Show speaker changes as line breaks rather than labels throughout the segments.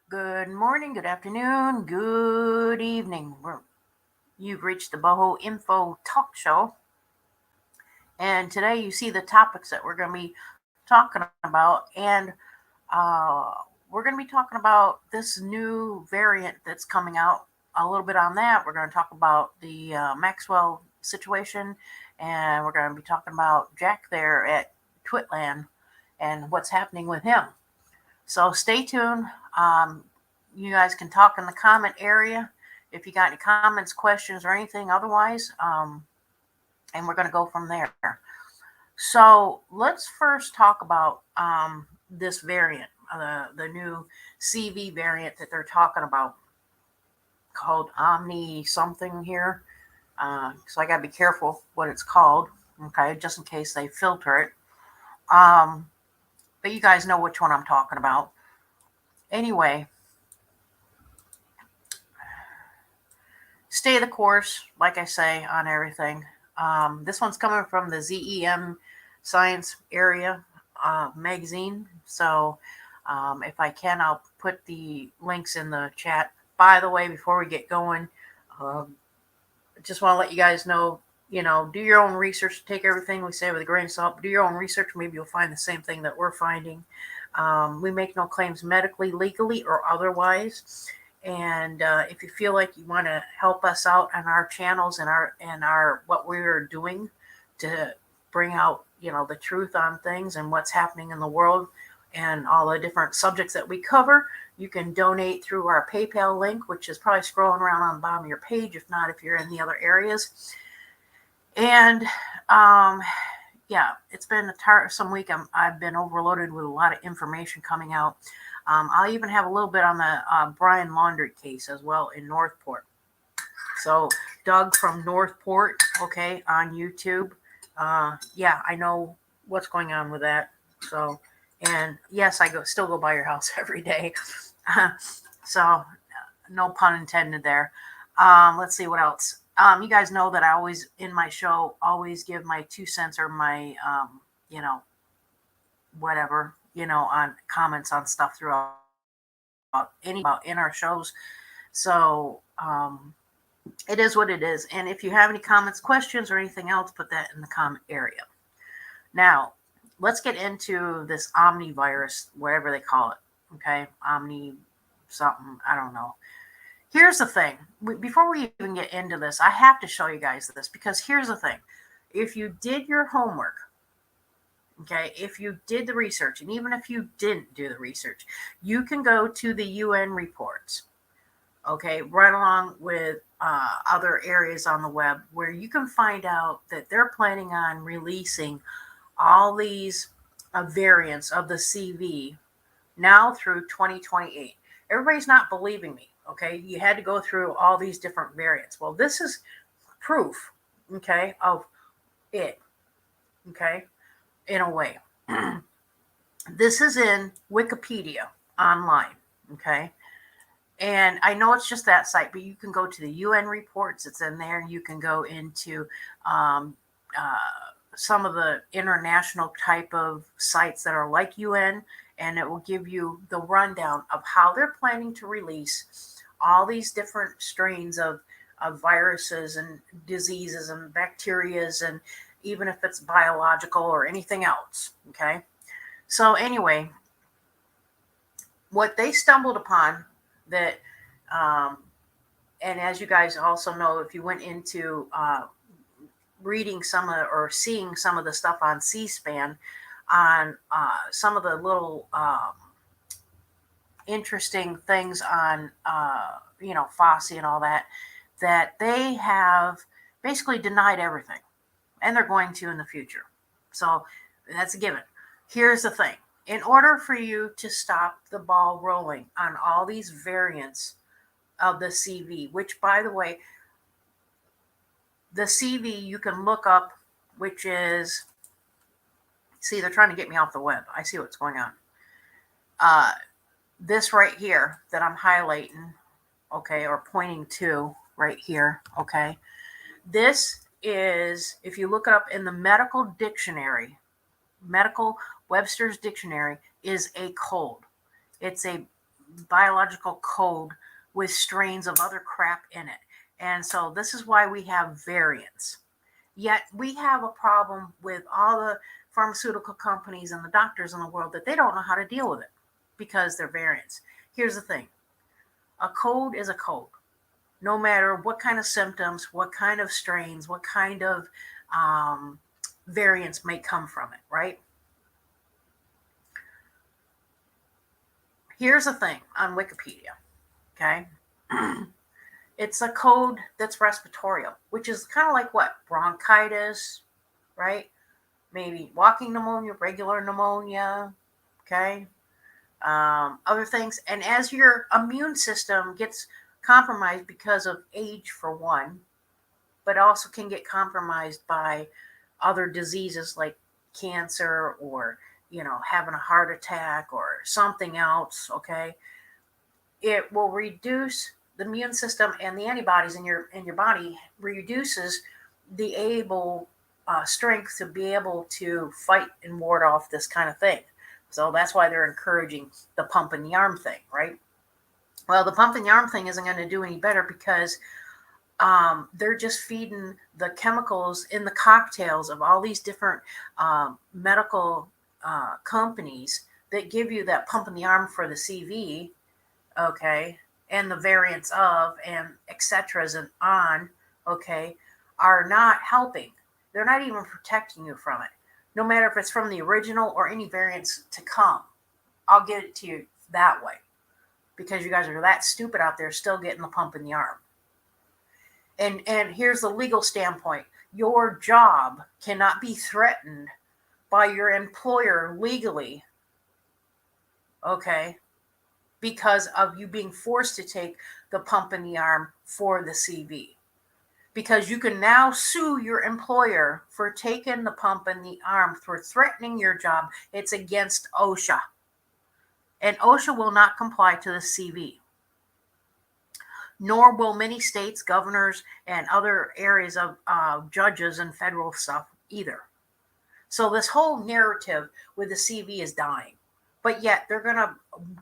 Good morning, good afternoon, good evening. You've reached the Boho Info Talk Show, and today you see the topics that we're going to be talking about, and uh, we're going to be talking about this new variant that's coming out. A little bit on that. We're going to talk about the Maxwell situation, and we're going to be talking about Jack there at Twitland and what's happening with him. So stay tuned. You guys can talk in the comment area if you got any comments, questions, or anything otherwise. And we're going to go from there. So let's first talk about this variant, the new CV variant that they're talking about called Omni something here. So I got to be careful what it's called, okay, just in case they filter it. But you guys know which one I'm talking about. Anyway, stay the course, like I say, on everything. This one's coming from the ZEM Science Area magazine. So if I can, I'll put the links in the chat. By the way, before we get going, just want to let you guys know, do your own research. Take everything we say with a grain of salt. Do your own research. Maybe you'll find the same thing that we're finding. We make no claims medically, legally, or otherwise. And if you feel like you want to help us out on our channels and our what we're doing to bring out the truth on things and what's happening in the world and all the different subjects that we cover, you can donate through our PayPal link, which is probably scrolling around on the bottom of your page, if not if you're in the other areas. And yeah, it's been a tiresome week. I've been overloaded with a lot of information coming out. I'll even have a little bit on the Brian Laundrie case as well in Northport. So Doug from Northport, okay, on YouTube. Yeah, I know what's going on with that. So, and yes, I still go by your house every day. So no pun intended there. Let's see what else. You guys know that I always, in my show, always give my 2 cents or my, whatever, on comments on stuff throughout in our shows. So it is what it is. And if you have any comments, questions, or anything else, put that in the comment area. Now, let's get into this omnivirus, whatever they call it. Okay, omni something, I don't know. Here's the thing. Before we even get into this, I have to show you guys this because here's the thing. If you did your homework, okay, if you did the research, and even if you didn't do the research, you can go to the UN reports, okay, right along with other areas on the web where you can find out that they're planning on releasing all these variants of the CV now through 2028. Everybody's not believing me, okay? You had to go through all these different variants. Well, this is proof, okay, of it, okay, in a way. This is in Wikipedia online, okay? And I know it's just that site, but you can go to the UN reports. It's in there. You can go into some of the international type of sites that are like UN, and it will give you the rundown of how they're planning to release all these different strains of viruses and diseases and bacterias, and even if it's biological or anything else. Okay. So anyway, what they stumbled upon that, and as you guys also know, if you went into reading some of or seeing some of the stuff on C-SPAN, on some of the little interesting things on Fossey and all that, that they have basically denied everything, and they're going to in the future. So that's a given. Here's the thing. In order for you to stop the ball rolling on all these variants of the CV, which, by the way, the CV you can look up, which is, see, they're trying to get me off the web. I see what's going on. This right here that I'm highlighting, okay, or pointing to right here, okay, this is, if you look it up in the medical dictionary, medical Webster's dictionary, is a cold. It's a biological code with strains of other crap in it. And so this is why we have variants. Yet we have a problem with all the pharmaceutical companies and the doctors in the world that they don't know how to deal with it because they're variants. Here's the thing. A code is a code. No matter what kind of symptoms, what kind of strains, what kind of variants may come from it, right? Here's the thing on Wikipedia, okay? It's a code that's respiratory, which is kind of like what? Bronchitis, right? Maybe walking pneumonia, regular pneumonia, okay? Other things. And as your immune system gets compromised because of age, for one, but also can get compromised by other diseases like cancer or, having a heart attack or something else, okay? It will reduce the immune system, and the antibodies in your body reduces the strength to be able to fight and ward off this kind of thing. So that's why they're encouraging the pump in the arm thing, right? Well, the pump in the arm thing isn't going to do any better because they're just feeding the chemicals in the cocktails of all these different medical companies that give you that pump in the arm for the CV, okay, and the variants of and etc. and on, okay, are not helping. They're not even protecting you from it. No matter if it's from the original or any variants to come, I'll get it to you that way. Because you guys are that stupid out there still getting the pump in the arm. And here's the legal standpoint. Your job cannot be threatened by your employer legally, okay, because of you being forced to take the pump in the arm for the CV. Because you can now sue your employer for taking the pump in the arm, for threatening your job. It's against OSHA. And OSHA will not comply to the CV. Nor will many states, governors, and other areas of judges and federal stuff either. So this whole narrative with the CV is dying. But yet they're going to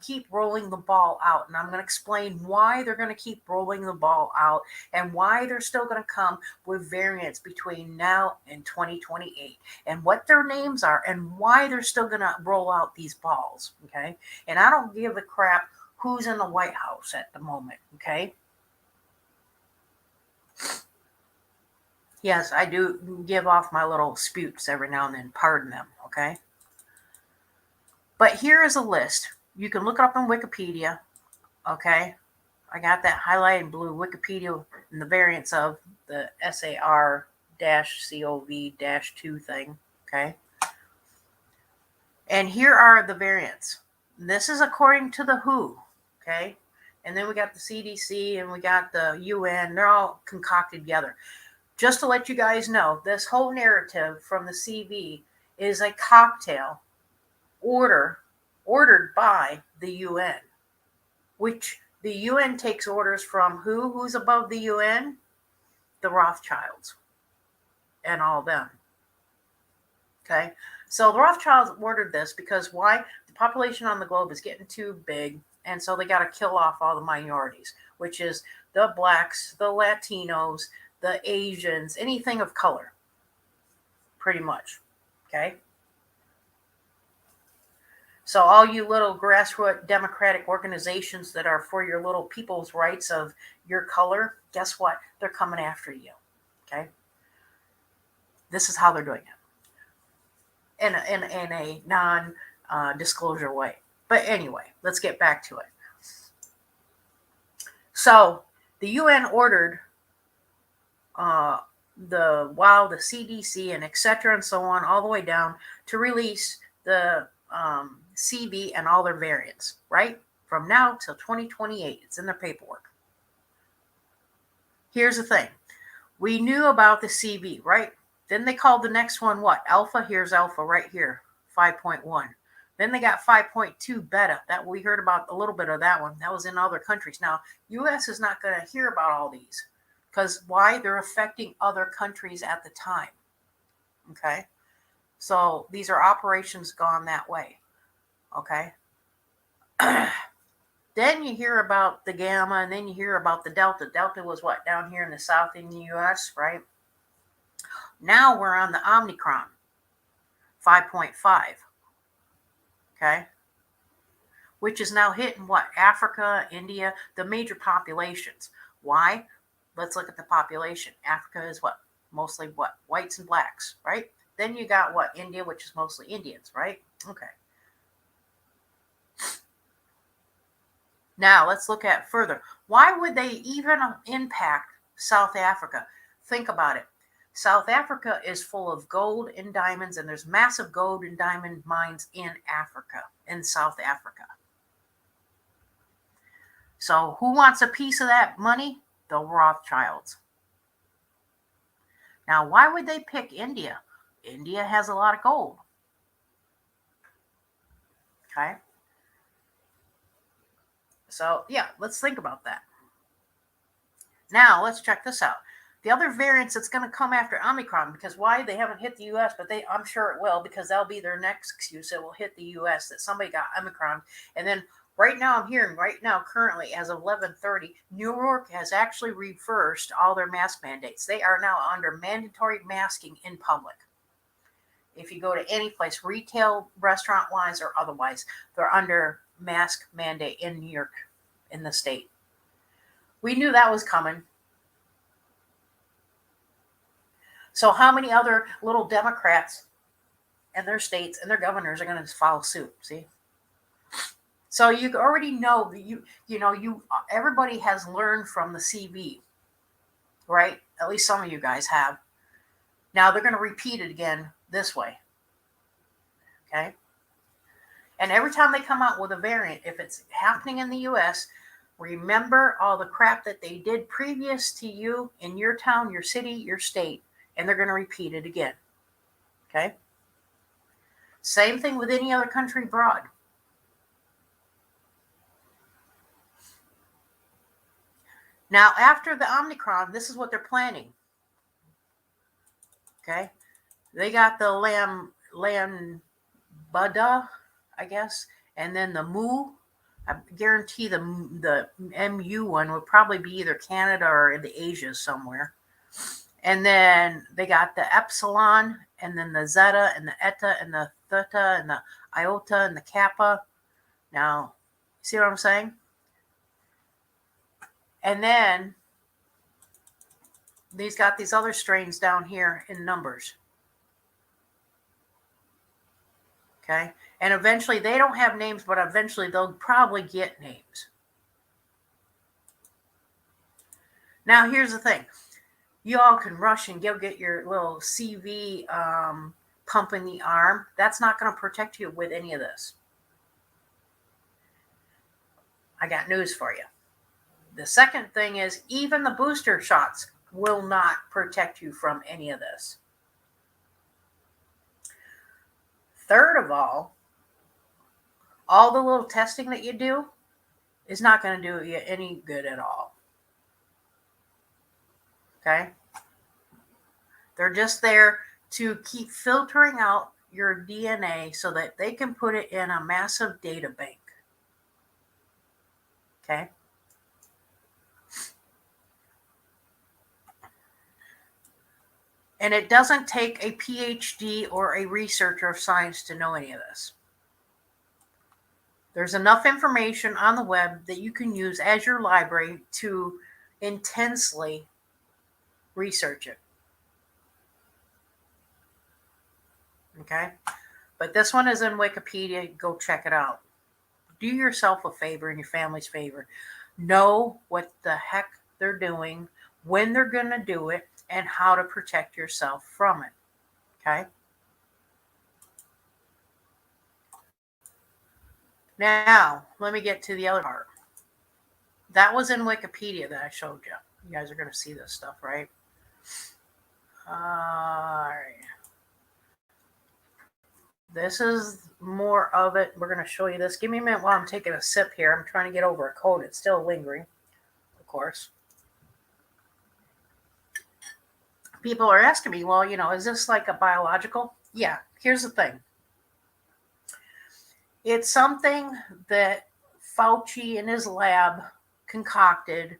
keep rolling the ball out. And I'm going to explain why they're going to keep rolling the ball out and why they're still going to come with variants between now and 2028 and what their names are and why they're still going to roll out these balls. Okay. And I don't give a crap who's in the White House at the moment. Okay. Yes, I do give off my little spoots every now and then. Pardon them. Okay. But here is a list. You can look it up on Wikipedia, okay? I got that highlighted in blue, Wikipedia, and the variants of the SAR-CoV-2 thing, okay? And here are the variants. This is according to the WHO, okay? And then we got the CDC and we got the UN. They're all concocted together. Just to let you guys know, this whole narrative from the CV is a cocktail ordered by the UN, which the UN takes orders from who? Who's above the UN? The Rothschilds and all them. Okay, so the Rothschilds ordered this because why? The population on the globe is getting too big, and so they got to kill off all the minorities, which is the blacks, the Latinos, the Asians, anything of color, pretty much. Okay. So all you little grassroots democratic organizations that are for your little people's rights of your color, guess what? They're coming after you. Okay. This is how they're doing it in a non-disclosure way. But anyway, let's get back to it. So the UN ordered the CDC and etc. and so on, all the way down to release the CV and all their variants, right? From now till 2028. It's in their paperwork. Here's the thing. We knew about the CV, right? Then they called the next one what? Alpha. Here's alpha right here, 5.1. Then they got 5.2 beta. That we heard about a little bit of that one. That was in other countries. Now, U.S. is not going to hear about all these because why? They're affecting other countries at the time. Okay? So these are operations gone that way. Okay? Then you hear about the Gamma, and then you hear about the Delta. Delta was what, down here in the south in the US, right? Now we're on the Omnicron, 5.5, okay? Which is now hitting what? Africa, India, the major populations. Why? Let's look at the population. Africa is what? Mostly what? Whites and blacks, right? Then you got what? India, which is mostly Indians, right? Okay. Now let's look at further. Why would they even impact South Africa? Think about it. South Africa is full of gold and diamonds, and there's massive gold and diamond mines in Africa, in South Africa. So who wants a piece of that money? The Rothschilds. Now, why would they pick India? India has a lot of gold. Okay. So, yeah, let's think about that. Now, let's check this out. The other variants that's going to come after Omicron, because why? They haven't hit the U.S., but I'm sure it will, because that'll be their next excuse. It will hit the U.S. that somebody got Omicron. And then right now, I'm hearing currently, as of 11:30, New York has actually reversed all their mask mandates. They are now under mandatory masking in public. If you go to any place, retail, restaurant-wise, or otherwise, they're under mask mandate in New York, in the state. We knew that was coming. So how many other little Democrats and their states and their governors are going to follow suit? See? So you already know that everybody has learned from the CB, right? At least some of you guys have. Now they're going to repeat it again this way. Okay? And every time they come out with a variant, if it's happening in the US, remember all the crap that they did previous to you in your town, your city, your state, and they're going to repeat it again. Okay? Same thing with any other country abroad. Now, after the Omicron, this is what they're planning. Okay? They got the Lambda, I guess, and then the Mu. I guarantee the MU one would probably be either Canada or in the Asia somewhere. And then they got the Epsilon, and then the Zeta, and the Eta, and the Theta, and the Iota, and the Kappa. Now, see what I'm saying? And then these got these other strains down here in numbers. Okay? And eventually, they don't have names, but eventually they'll probably get names. Now, here's the thing. You all can rush and go get your little CV pump in the arm. That's not going to protect you with any of this. I got news for you. The second thing is even the booster shots will not protect you from any of this. Third of all the little testing that you do is not going to do you any good at all. Okay? They're just there to keep filtering out your DNA so that they can put it in a massive data bank. Okay? And it doesn't take a PhD or a researcher of science to know any of this. There's enough information on the web that you can use as your library to intensely research it. Okay? But this one is in Wikipedia. Go check it out. Do yourself a favor and your family's favor. Know what the heck they're doing, when they're going to do it, and how to protect yourself from it. Okay? Now, let me get to the other part. That was in Wikipedia that I showed you. You guys are going to see this stuff, right? All right. This is more of it. We're going to show you this. Give me a minute while I'm taking a sip here. I'm trying to get over a cold. It's still lingering, of course. People are asking me, well, is this like a biological? Yeah, here's the thing. It's something that Fauci and his lab concocted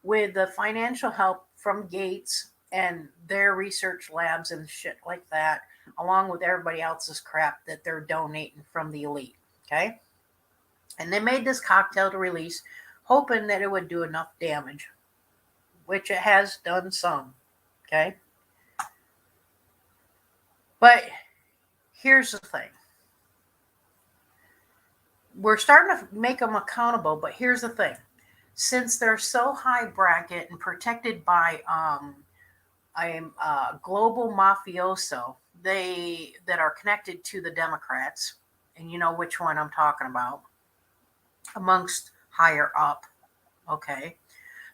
with the financial help from Gates and their research labs and shit like that, along with everybody else's crap that they're donating from the elite. Okay. And they made this cocktail to release, hoping that it would do enough damage, which it has done some. Okay. But here's the thing. We're starting to make them accountable, but here's the thing. Since they're so high bracket and protected by a global mafioso, that are connected to the Democrats, and you know which one I'm talking about, amongst higher up, okay,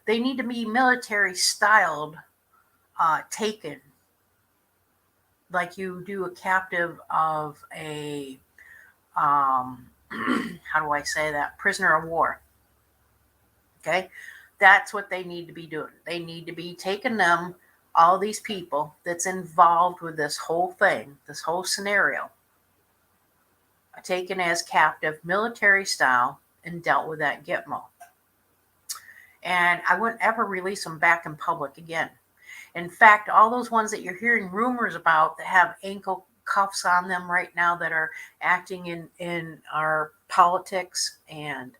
they need to be military styled, taken, like you do a captive of a, how do I say that, prisoner of war. Okay, that's what they need to be doing. They need to be taking them, all these people that's involved with this whole thing, this whole scenario, taken as captive, military style, and dealt with that Gitmo. And I wouldn't ever release them back in public again. In fact, all those ones that you're hearing rumors about that have ankle cuffs on them right now that are acting in our politics, and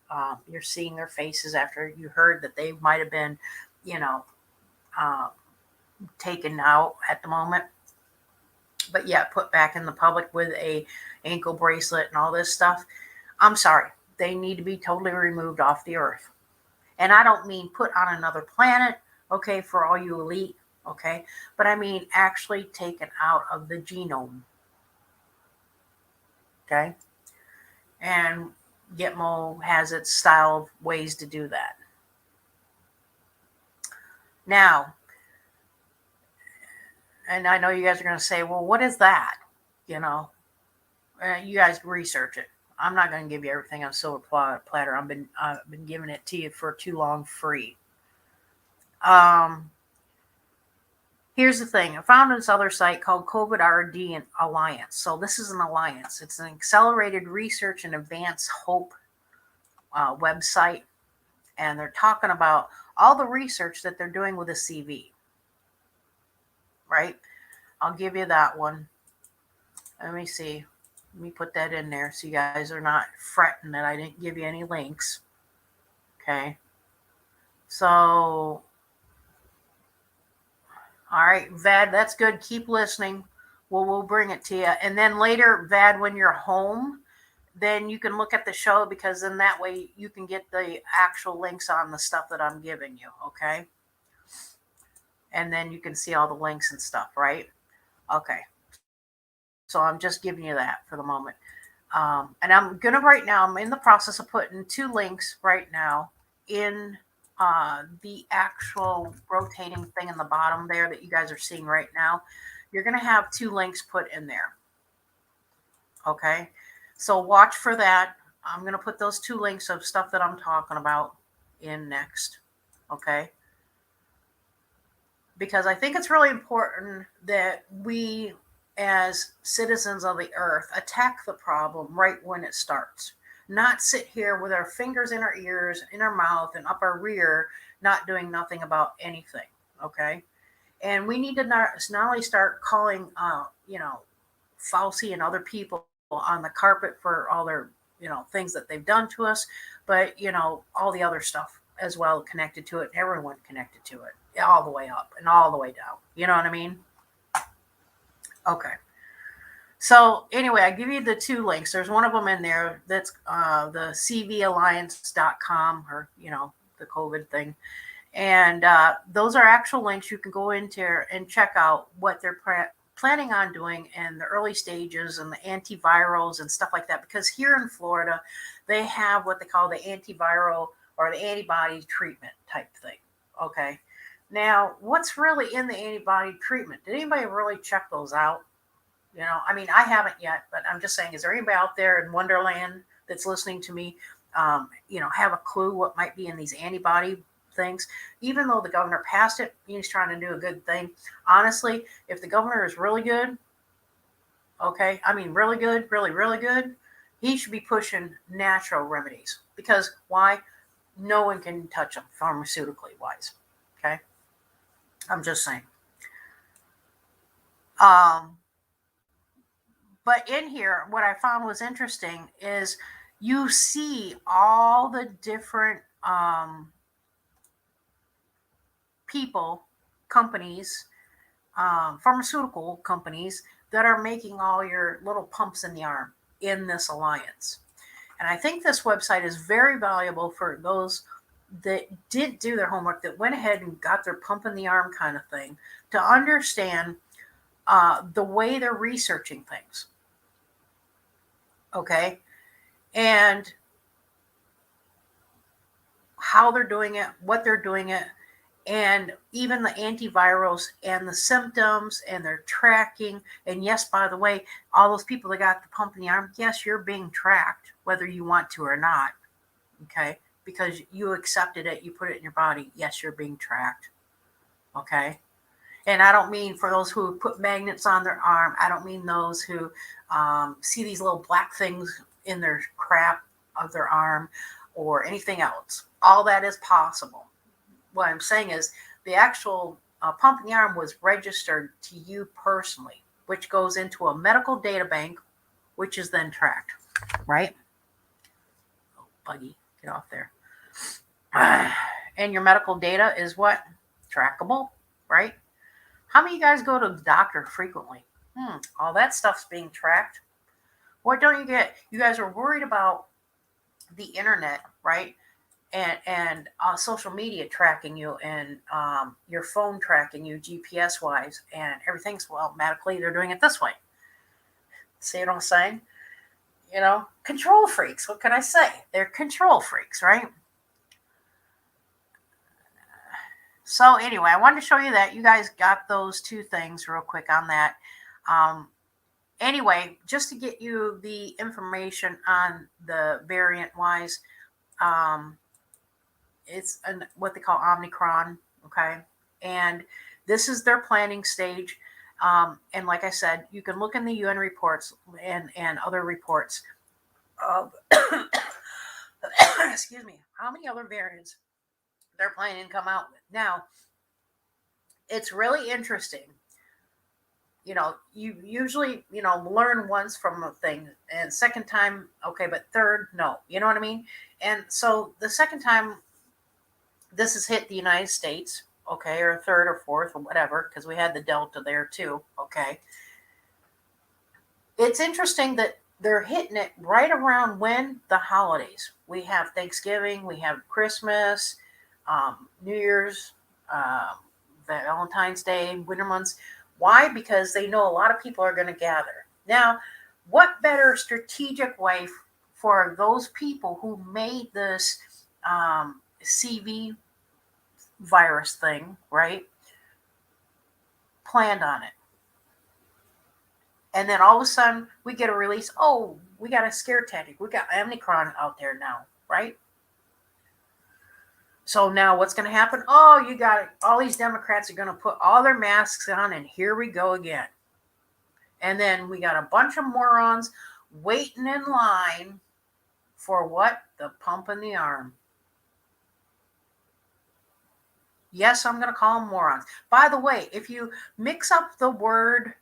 you're seeing their faces after you heard that they might have been, taken out at the moment, but yet put back in the public with a ankle bracelet and all this stuff. I'm sorry, they need to be totally removed off the earth. And I don't mean put on another planet, okay, for all you elite, okay, but I mean actually taken out of the genome. Okay. And Gitmo has its style of ways to do that. Now, and I know you guys are going to say, well, what is that? You guys research it. I'm not going to give you everything on silver platter. I've been giving it to you for too long free. Here's the thing. I found this other site called COVID RD Alliance. So this is an alliance. It's an accelerated research and advanced hope website. And they're talking about all the research that they're doing with the CV. Right? I'll give you that one. Let me see. Let me put that in there so you guys are not fretting that I didn't give you any links. Okay. So... all right, Vad, that's good. Keep listening. We'll bring it to you. And then later, Vad, when you're home, then you can look at the show, because then that way you can get the actual links on the stuff that I'm giving you, okay? And then you can see all the links and stuff, right? Okay. So I'm just giving you that for the moment. And I'm going to right now, I'm in the process of putting 2 links right now in the actual rotating thing in the bottom there that you guys are seeing right now. You're going to have 2 links put in there. Okay. So watch for that. I'm going to put those 2 links of stuff that I'm talking about in next. Okay. Because I think it's really important that we, as citizens of the earth, attack the problem right when it starts. Not sit here with our fingers in our ears, in our mouth, and up our rear, not doing nothing about anything, okay? And we need to not only start calling, Fauci and other people on the carpet for all their, things that they've done to us, but, all the other stuff as well connected to it, everyone connected to it, all the way up and all the way down. You know what I mean? Okay. So anyway, I give you the 2 links. There's one of them in there that's the cvalliance.com, or, the COVID thing. And those are actual links. You can go into and check out what they're planning on doing in the early stages and the antivirals and stuff like that. Because here in Florida, they have what they call the antiviral or the antibody treatment type thing. Okay. Now, what's really in the antibody treatment? Did anybody really check those out? I haven't yet, but I'm just saying, is there anybody out there in Wonderland that's listening to me, have a clue what might be in these antibody things? Even though the governor passed it, he's trying to do a good thing. Honestly, if the governor is really good, okay, really good, really, really good, he should be pushing natural remedies. Because why? No one can touch them pharmaceutically wise. Okay. I'm just saying. Um, but in here, what I found was interesting is you see all the different people, companies, pharmaceutical companies that are making all your little pumps in the arm in this alliance. And I think this website is very valuable for those that did do their homework, that went ahead and got their pump in the arm kind of thing, to understand the way they're researching things. Okay. And how they're doing it, what they're doing it, and even the antivirals and the symptoms and their tracking. And yes, by the way, all those people that got the pump in the arm, yes, you're being tracked, whether you want to or not. Okay. Because you accepted it, you put it in your body. Yes, you're being tracked. Okay. And I don't mean for those who put magnets on their arm. I don't mean those who see these little black things in their crap of their arm or anything else. All that is possible. What I'm saying is the actual pump in the arm was registered to you personally, which goes into a medical data bank, which is then tracked, right? Oh, buggy, get off there. And your medical data is what? Trackable, right? How many of you guys go to the doctor frequently? All that stuff's being tracked. What don't you get? You guys are worried about the internet, right? And social media tracking you, and your phone tracking you GPS wise, and everything's, well, medically they're doing it this way. See what I'm saying? You know, control freaks. What can I say? They're control freaks, right? So anyway, I wanted to show you that. You guys got those two things real quick on that. Anyway, just to get you the information on the variant wise, it's what they call OMNICRON, okay? And this is their planning stage. And like I said, you can look in the UN reports and other reports of, excuse me, how many other variants they're planning to come out with. Now, it's really interesting. You know, you usually, learn once from a thing, and second time, okay, but third, no. You know what I mean? And so the second time this has hit the United States, okay, or third or fourth or whatever, because we had the Delta there too, okay. It's interesting that they're hitting it right around when the holidays. We have Thanksgiving, we have Christmas, New Year's, Valentine's Day, winter months. Why? Because they know a lot of people are going to gather. Now, what better strategic way for those people who made this CV virus thing, right? Planned on it. And then all of a sudden we get a release. Oh, we got a scare tactic. We got OMNICRON out there now, right? So now what's going to happen? Oh, you got it. All these Democrats are going to put all their masks on, and here we go again. And then we got a bunch of morons waiting in line for what? The pump in the arm. Yes, I'm going to call them morons. By the way, if you mix up the word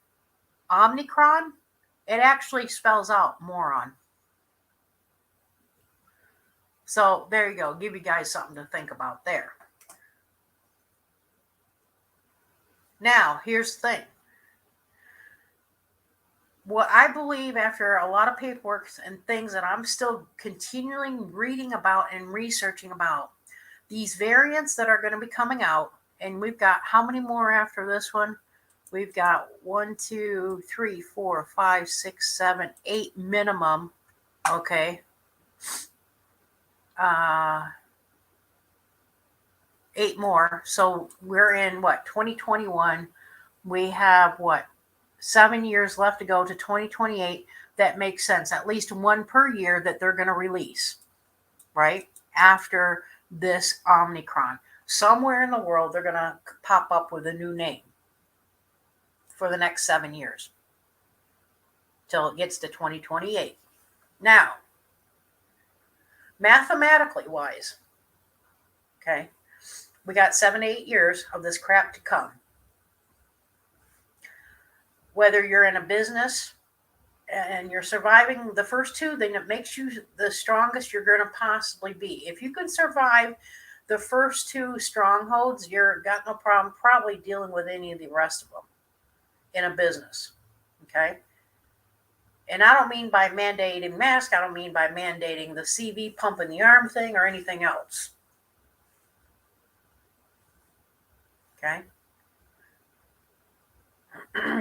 OMNICRON, it actually spells out moron. So there you go. Give you guys something to think about there. Now, here's the thing. What I believe, after a lot of paperwork and things that I'm still continually reading about and researching about, these variants that are going to be coming out, and we've got how many more after this one? We've got 1, 2, 3, 4, 5, 6, 7, 8 minimum. Okay. 8 more. So we're in what, 2021. We have what, 7 years left to go to 2028. That makes sense. At least one per year that they're going to release, right? After this OMNICRON. Somewhere in the world, they're going to pop up with a new name for the next 7 years till it gets to 2028. Now, mathematically wise. Okay. We got 7 to 8 years of this crap to come. Whether you're in a business and you're surviving the first two, then it makes you the strongest you're going to possibly be. If you can survive the first two strongholds, you're got no problem probably dealing with any of the rest of them in a business. Okay. And I don't mean by mandating masks. I don't mean by mandating the CV pump in the arm thing or anything else. Okay.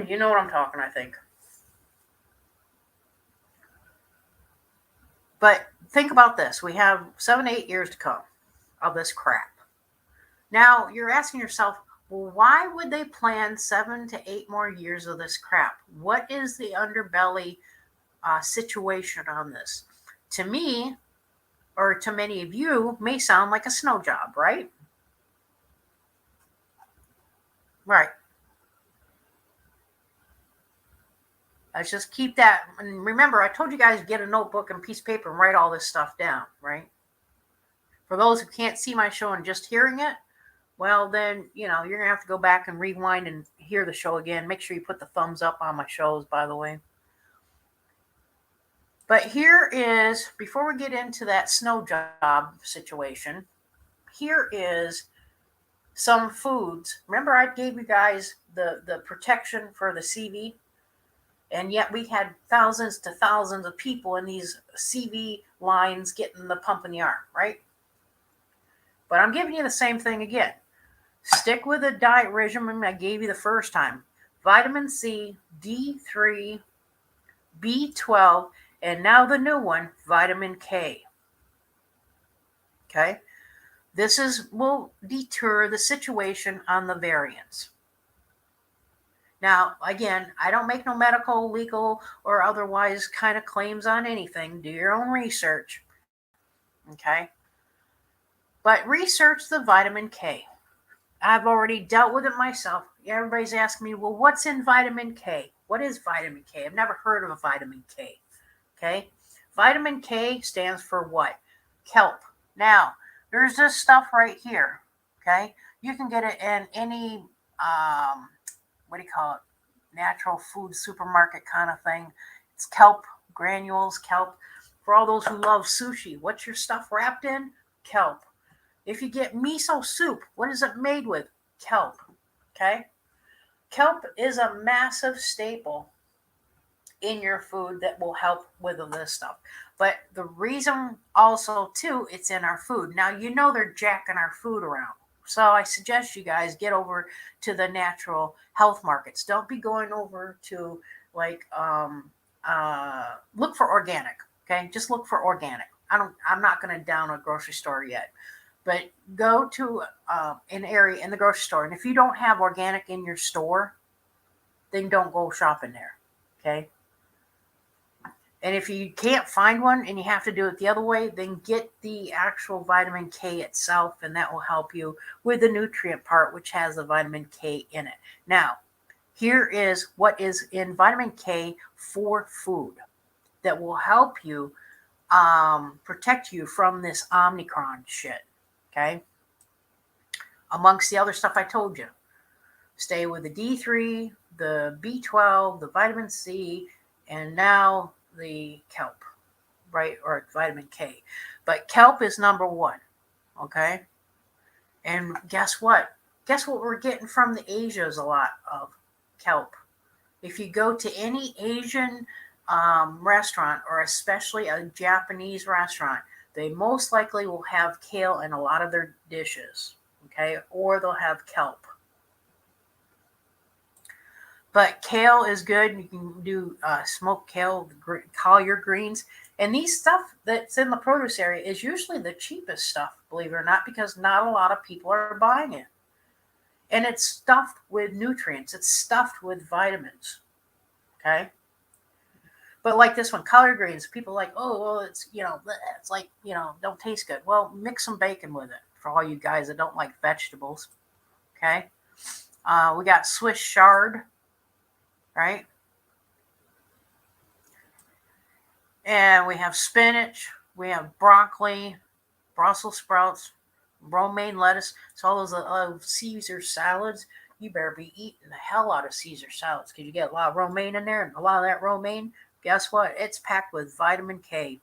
You know what I'm talking, I think. But think about this. We have 7 to 8 years to come of this crap. Now, you're asking yourself, well, why would they plan 7 to 8 more years of this crap? What is the underbelly situation on this? To me, or to many of you, may sound like a snow job, right? Right. Let's just keep that. And remember, I told you guys to get a notebook and piece of paper and write all this stuff down, right? For those who can't see my show and just hearing it, well, then, you're going to have to go back and rewind and hear the show again. Make sure you put the thumbs up on my shows, by the way. But here is, before we get into that snow job situation, here is some foods. Remember, I gave you guys the protection for the CV? And yet we had thousands to thousands of people in these CV lines getting the pump in the arm, right? But I'm giving you the same thing again. Stick with the diet regimen I gave you the first time. Vitamin C, D3, B12, and now the new one, vitamin K. Okay? This will deter the situation on the variants. Now, again, I don't make no medical, legal, or otherwise kind of claims on anything. Do your own research. Okay? But research the vitamin K. I've already dealt with it myself. Everybody's asking me, well, what's in vitamin K? What is vitamin K? I've never heard of a vitamin K. Okay? Vitamin K stands for what? Kelp. Now, there's this stuff right here. Okay? You can get it in any what do you call it? Natural food supermarket kind of thing. It's kelp, granules, kelp. For all those who love sushi, what's your stuff wrapped in? Kelp. If you get miso soup, what is it made with? Kelp. Okay? Kelp is a massive staple in your food that will help with this stuff. But the reason also, too, it's in our food. Now, they're jacking our food around. So I suggest you guys get over to the natural health markets. Don't be going over to look for organic. Okay, just look for organic. I'm not going to down a grocery store yet, but go to an area in the grocery store. And if you don't have organic in your store, then don't go shopping there. Okay. And if you can't find one and you have to do it the other way, then get the actual vitamin K itself, and that will help you with the nutrient part, which has the vitamin K in it. Now, here is what is in vitamin K for food that will help you protect you from this OMNICRON shit, okay? Amongst the other stuff I told you. Stay with the D3, the B12, the vitamin C, and now the kelp, right? Or vitamin K. But kelp is number one, okay? And guess what? Guess what we're getting from the Asians a lot of? Kelp. If you go to any Asian restaurant, or especially a Japanese restaurant, they most likely will have kale in a lot of their dishes, okay? Or they'll have kelp. But kale is good. You can do smoked kale, collard greens. And these stuff that's in the produce area is usually the cheapest stuff, believe it or not, because not a lot of people are buying it. And it's stuffed with nutrients. It's stuffed with vitamins. Okay? But like this one, collard greens, people are like, oh, well, it's like, don't taste good. Well, mix some bacon with it for all you guys that don't like vegetables. Okay? We got Swiss chard. Right? And we have spinach. We have broccoli, Brussels sprouts, romaine lettuce. So all those Caesar salads, you better be eating the hell out of Caesar salads because you get a lot of romaine in there, and a lot of that romaine, guess what? It's packed with vitamin K.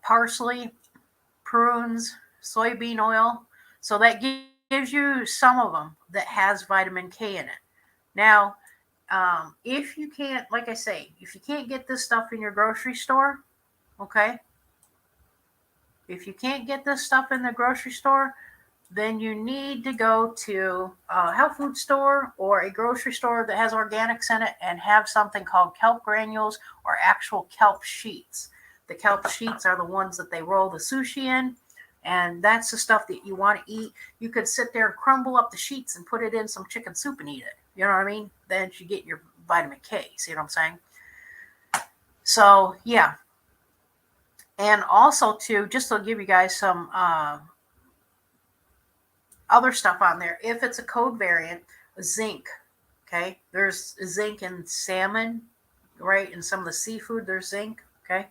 Parsley, prunes, soybean oil. So that gives you some of them that has vitamin K in it. Now, if you can't, like I say, if you can't get this stuff in your grocery store, okay, if you can't get this stuff in the grocery store, then you need to go to a health food store or a grocery store that has organics in it and have something called kelp granules or actual kelp sheets. The kelp sheets are the ones that they roll the sushi in, and that's the stuff that you want to eat. You could sit there and crumble up the sheets and put it in some chicken soup and eat it. You know what I mean? Then you get your vitamin K. See what I'm saying? So, yeah. And also, too, just to give you guys some other stuff on there. If it's a code variant, zinc, okay? There's zinc in salmon, right? In some of the seafood, there's zinc, okay?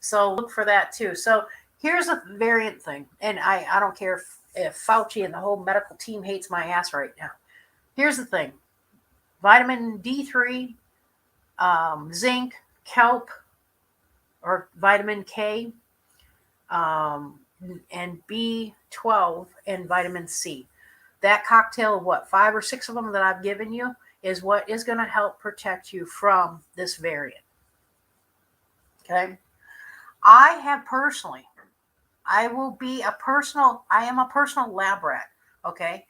So look for that too. So here's a variant thing. And I don't care if Fauci and the whole medical team hates my ass right now. Here's the thing. Vitamin D3, zinc, kelp, or vitamin K, and B12 and vitamin C. That cocktail of what, 5 or 6 of them that I've given you is what is going to help protect you from this variant. Okay. I am a personal lab rat. Okay.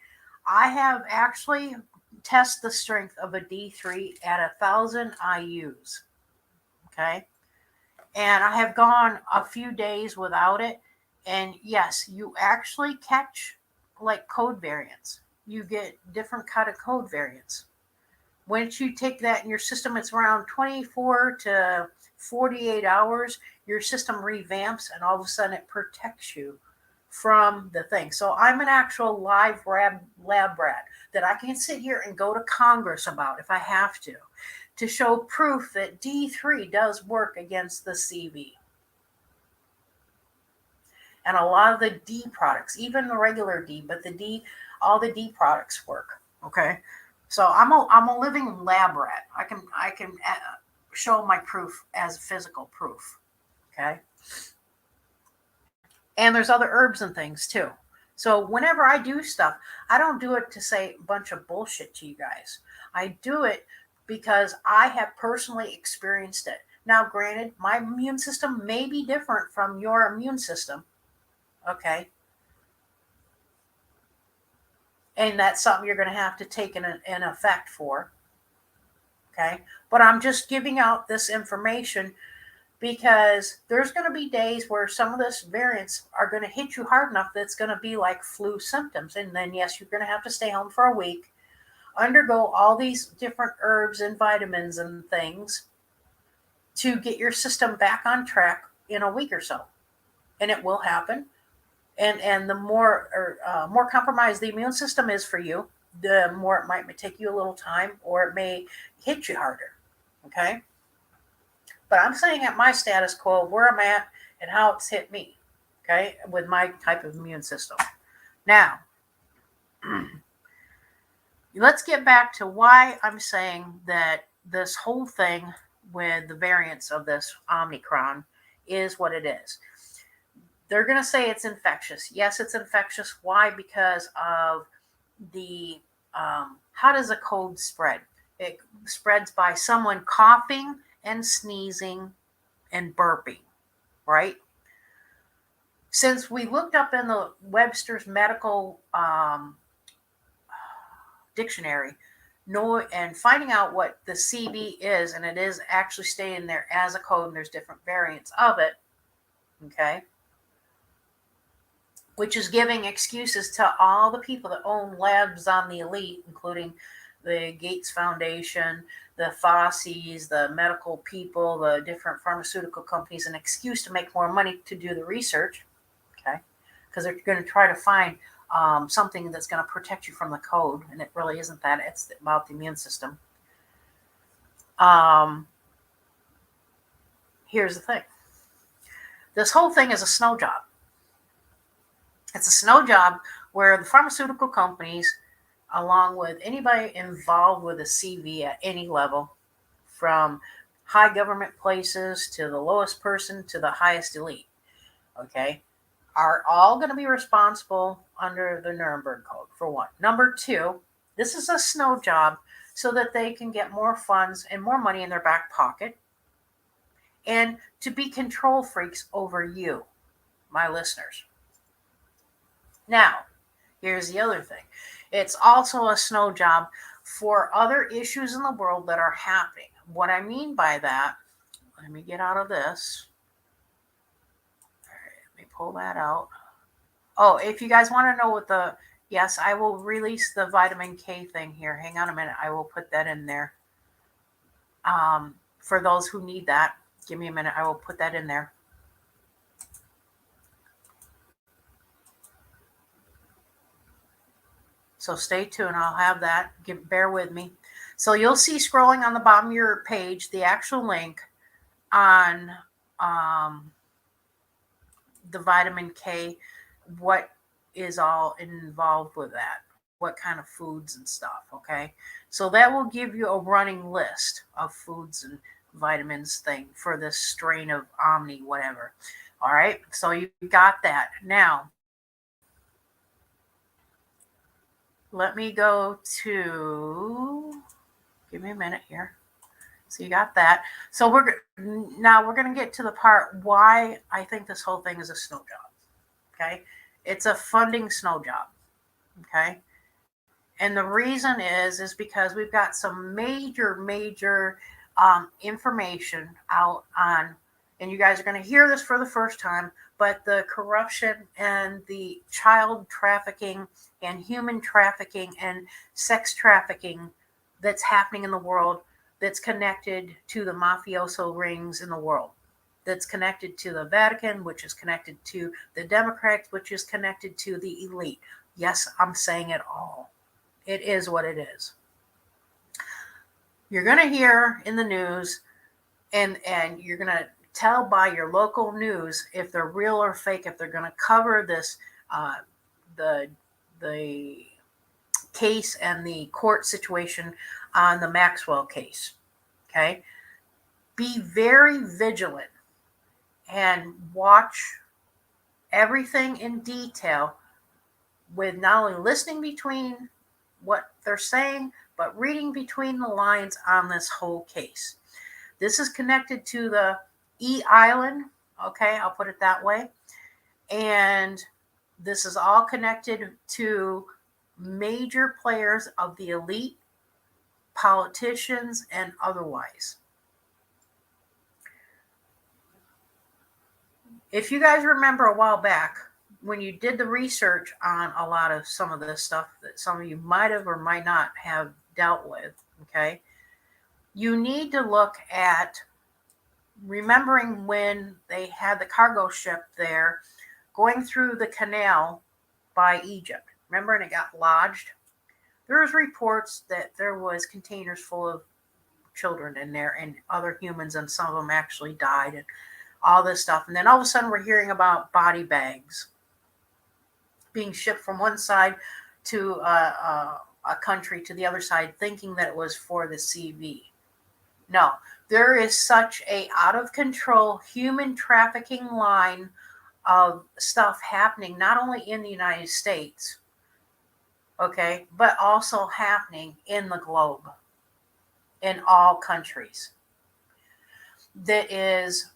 I have actually tested the strength of a D3 at 1,000 IUs. Okay. And I have gone a few days without it. And yes, you actually catch like code variants. You get different kind of code variants. Once you take that in your system, it's around 24 to 48 hours. Your system revamps and all of a sudden it protects you from the thing. So I'm an actual live lab rat that I can sit here and go to Congress about if I have to show proof that D3 does work against the CV. And a lot of the D products, even the regular D, but all the D products work. Okay, so I'm a living lab rat. I can show my proof as physical proof. Okay, and there's other herbs and things too. So whenever I do stuff, I don't do it to say a bunch of bullshit to you guys. I do it because I have personally experienced it. Now, granted, my immune system may be different from your immune system. Okay. And that's something you're going to have to take an effect for. Okay. But I'm just giving out this information because there's going to be days where some of this variants are going to hit you hard enough that it's going to be like flu symptoms. And then, yes, you're going to have to stay home for a week, undergo all these different herbs and vitamins and things to get your system back on track in a week or so. And it will happen. And the more compromised the immune system is for you, the more it might take you a little time, or it may hit you harder. Okay. But I'm saying at my status quo, where I'm at and how it's hit me. Okay. With my type of immune system. Now, let's get back to why I'm saying that this whole thing with the variants of this Omicron is what it is. They're going to say it's infectious. Yes, it's infectious. Why? Because of the, how does a cold spread? It spreads by someone coughing and sneezing and burping, right? Since we looked up in the Webster's Medical Dictionary, and finding out what the CV is, and it is actually staying there as a code, and there's different variants of it, okay? Which is giving excuses to all the people that own labs on the elite, including the Gates Foundation, the Faucis, the medical people, the different pharmaceutical companies, an excuse to make more money to do the research, okay? Because they're going to try to find something that's going to protect you from the code, and it really isn't that. It's about the immune system. here's the thing. This whole thing is a snow job. It's a snow job where the pharmaceutical companies, along with anybody involved with a CV at any level, from high government places to the lowest person to the highest elite, okay, are all going to be responsible under the Nuremberg Code, for one. Number two, this is a snow job so that they can get more funds and more money in their back pocket and to be control freaks over you, my listeners. Now, here's the other thing. It's also a snow job for other issues in the world that are happening. What I mean by that, let me get out of this. All right, let me pull that out. Oh, if you guys want to know what yes, I will release the vitamin K thing here. Hang on a minute. I will put that in there. For those who need that, give me a minute. I will put that in there. So stay tuned. I'll have that. Bear with me. So you'll see scrolling on the bottom of your page the actual link on the vitamin K, what is all involved with that, what kind of foods and stuff, okay? So that will give you a running list of foods and vitamins thing for this strain of Omni, whatever. All right, so you got that. Now, let me go to, give me a minute here. So you got that. So now we're going to get to the part why I think this whole thing is a snow job. Okay. It's a funding snow job. Okay. And the reason is because we've got some major information out on, and you guys are going to hear this for the first time, but the corruption and the child trafficking and human trafficking and sex trafficking that's happening in the world, that's connected to the mafioso rings in the world, that's connected to the Vatican, which is connected to the Democrats, which is connected to the elite. Yes, I'm saying it all. It is what it is. You're going to hear in the news, and you're going to tell by your local news if they're real or fake, if they're going to cover this, the case and the court situation on the Maxwell case. Okay. Be very vigilant and watch everything in detail, with not only listening between what they're saying, but reading between the lines on this whole case. This is connected to the E Island. Okay. I'll put it that way. And this is all connected to major players of the elite, politicians, and otherwise. If you guys remember a while back, when you did the research on a lot of some of this stuff that some of you might have or might not have dealt with, okay, you need to look at remembering when they had the cargo ship there going through the canal by Egypt. Remember, and it got lodged? There was reports that there was containers full of children in there and other humans, and some of them actually died and all this stuff. And then all of a sudden we're hearing about body bags being shipped from one side to a country to the other side, thinking that it was for the CV. No, there is such a out of control human trafficking line of stuff happening, not only in the United States, okay, but also happening in the globe, in all countries. That is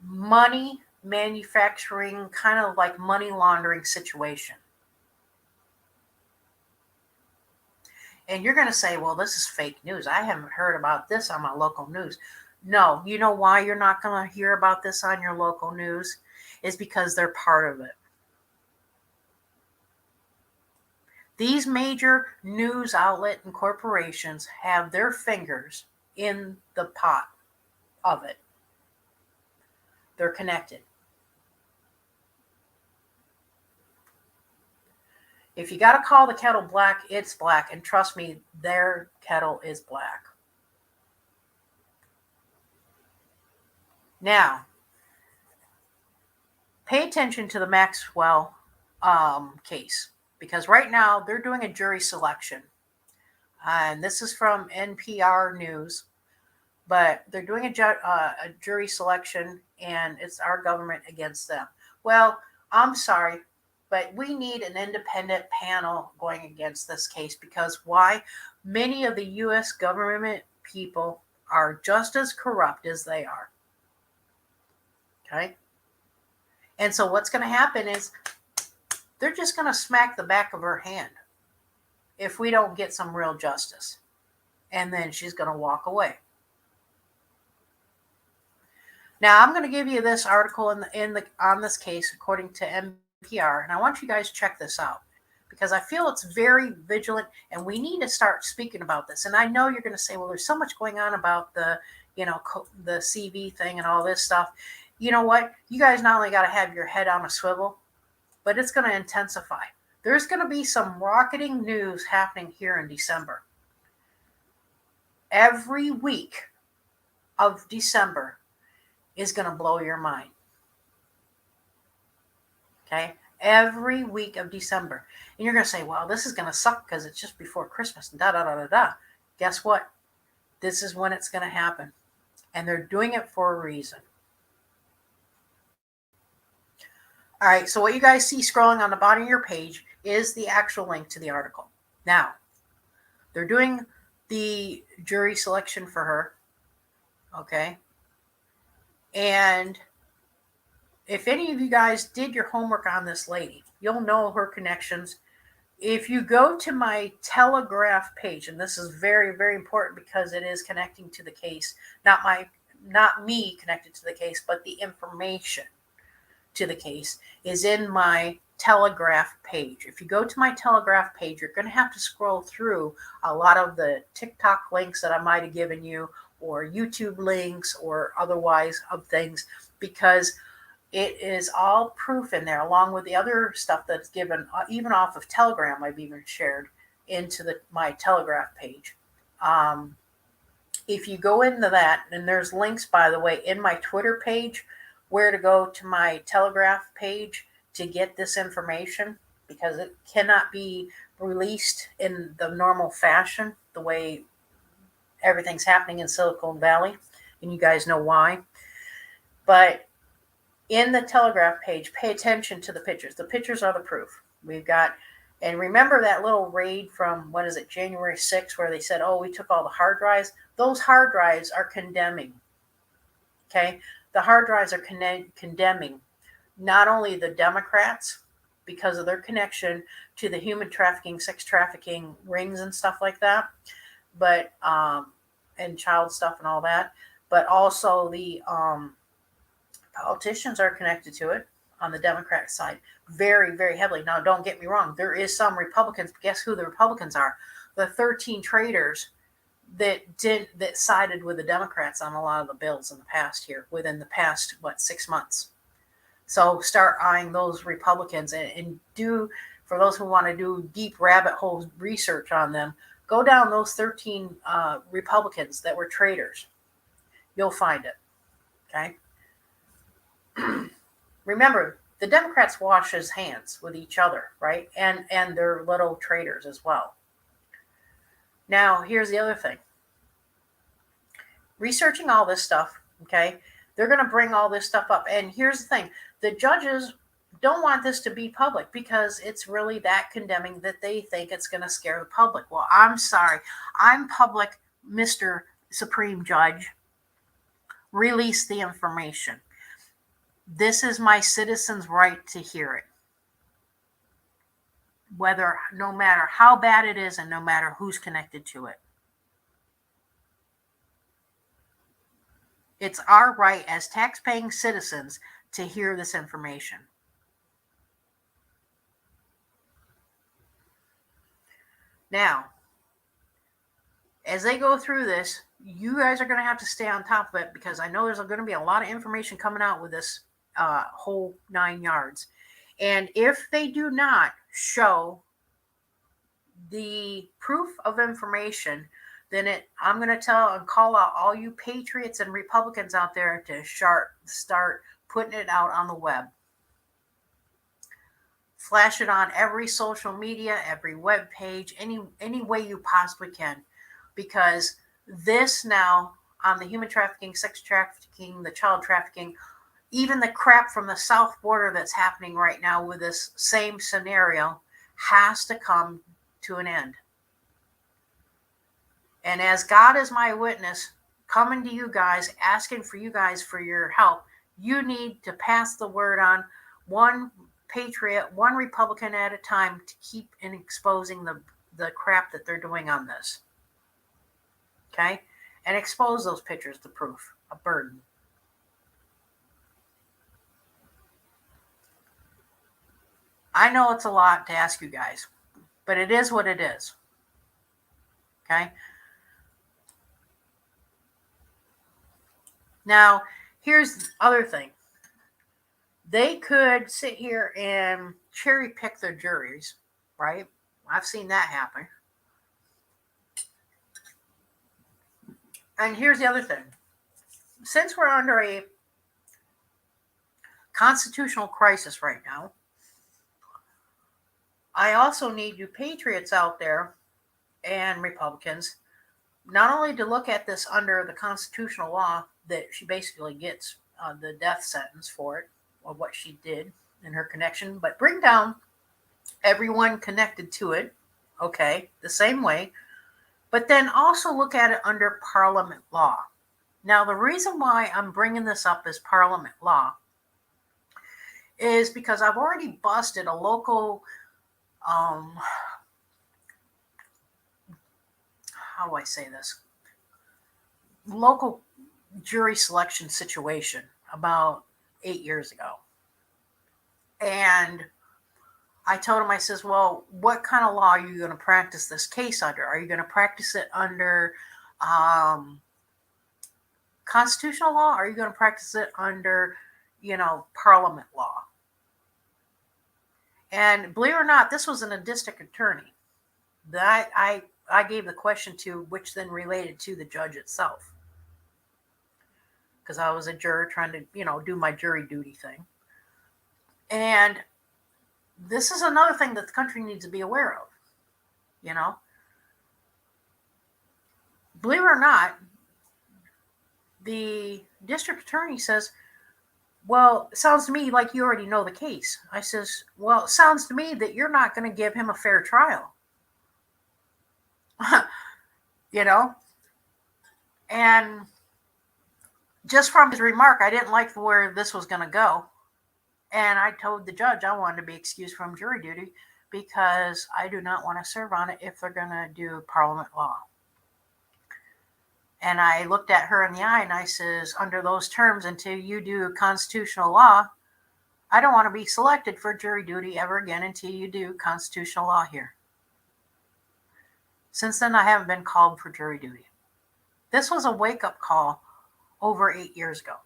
money manufacturing, kind of like money laundering situation. And you're going to say, well, this is fake news. I haven't heard about this on my local news. No, you know why you're not going to hear about this on your local news? Is because they're part of it. These major news outlet and corporations have their fingers in the pot of it. They're connected. If you got to call the kettle black, it's black. And trust me, their kettle is black. Now, pay attention to the Maxwell case, because right now they're doing a jury selection. And this is from NPR News, but they're doing a jury selection, and it's our government against them. Well, I'm sorry, but we need an independent panel going against this case, because why? Many of the U.S. government people are just as corrupt as they are. Okay? And so what's going to happen is they're just going to smack the back of her hand if we don't get some real justice. And then she's going to walk away. Now, I'm going to give you this article on this case according to NPR, and I want you guys to check this out, because I feel it's very vigilant, and we need to start speaking about this. And I know you're going to say, well, there's so much going on about the CV thing and all this stuff. You know what? You guys not only got to have your head on a swivel, but it's going to intensify. There's going to be some rocketing news happening here in December. Every week of December is going to blow your mind. Okay? Every week of December. And you're going to say, well, this is going to suck because it's just before Christmas and da-da-da-da-da. Guess what? This is when it's going to happen. And they're doing it for a reason. All right, so what you guys see scrolling on the bottom of your page is the actual link to the article. Now, they're doing the jury selection for her, okay? And if any of you guys did your homework on this lady, you'll know her connections. If you go to my Telegraph page, and this is very, very important because it is connecting to the case, not me connected to the case, but the information to the case is in my Telegraph page. If you go to my Telegraph page, you're going to have to scroll through a lot of the TikTok links that I might have given you, or YouTube links, or otherwise of things, because it is all proof in there, along with the other stuff that's given, even off of Telegram. I've even shared into my Telegraph page. If you go into that, and there's links, by the way, in my Twitter page, where to go to my Telegraph page to get this information, because it cannot be released in the normal fashion, the way everything's happening in Silicon Valley, and you guys know why. But in the Telegraph page, pay attention to the pictures. The pictures are the proof. We've got, and remember that little raid from, January 6th, where they said, oh, we took all the hard drives? Those hard drives are condemning. Okay? The hard drives are condemning not only the Democrats because of their connection to the human trafficking, sex trafficking rings and stuff like that, but and child stuff and all that, but also the politicians are connected to it on the Democrat side very, very heavily. Now, don't get me wrong. There is some Republicans. Guess who the Republicans are? The 13 traitors that sided with the Democrats on a lot of the bills in the past here, within the past, 6 months. So start eyeing those Republicans, and do, for those who want to do deep rabbit hole research on them, go down those 13 Republicans that were traitors. You'll find it. Okay? Remember, the Democrats wash his hands with each other, right? And they're little traitors as well. Now, here's the other thing. Researching all this stuff, okay, they're going to bring all this stuff up. And here's the thing. The judges don't want this to be public because it's really that condemning that they think it's going to scare the public. Well, I'm sorry. I'm public, Mr. Supreme Judge. Release the information. This is my citizens' right to hear it. No matter how bad it is and no matter who's connected to it. It's our right as tax-paying citizens to hear this information. Now, as they go through this, you guys are going to have to stay on top of it, because I know there's going to be a lot of information coming out with this whole 9 yards. And if they do not show the proof of information then I'm going to tell and call out all you patriots and Republicans out there to start putting it out on the web. Flash it on every social media, every web page, any way you possibly can, because this now on the human trafficking, sex trafficking, the child trafficking, even the crap from the south border that's happening right now with this same scenario has to come to an end. And as God is my witness, coming to you guys, asking for you guys for your help, you need to pass the word on, one patriot, one Republican at a time, to keep in exposing the crap that they're doing on this. Okay? And expose those pictures to proof. A burden. I know it's a lot to ask you guys, but it is what it is. Okay? Now, here's the other thing. They could sit here and cherry pick their juries, right? I've seen that happen. And here's the other thing. Since we're under a constitutional crisis right now, I also need you patriots out there and Republicans not only to look at this under the constitutional law that she basically gets the death sentence for it, or what she did in her connection, but bring down everyone connected to it, okay, the same way, but then also look at it under Parliament law. Now, the reason why I'm bringing this up as Parliament law is because I've already busted a local, how do I say this? Local jury selection situation about 8 years ago. And I told him, I says, well, what kind of law are you going to practice this case under? Are you going to practice it under constitutional law? Or are you going to practice it under, Parliament law? And believe it or not, this was a district attorney that I gave the question to, which then related to the judge itself. Because I was a juror trying to, do my jury duty thing. And this is another thing that the country needs to be aware of, Believe it or not, the district attorney says, well, it sounds to me like you already know the case. I says, well, it sounds to me that you're not going to give him a fair trial. And just from his remark, I didn't like where this was going to go. And I told the judge I wanted to be excused from jury duty because I do not want to serve on it if they're going to do Parliament law. And I looked at her in the eye and I says, under those terms, until you do constitutional law, I don't want to be selected for jury duty ever again until you do constitutional law here. Since then, I haven't been called for jury duty. This was a wake-up call over 8 years ago.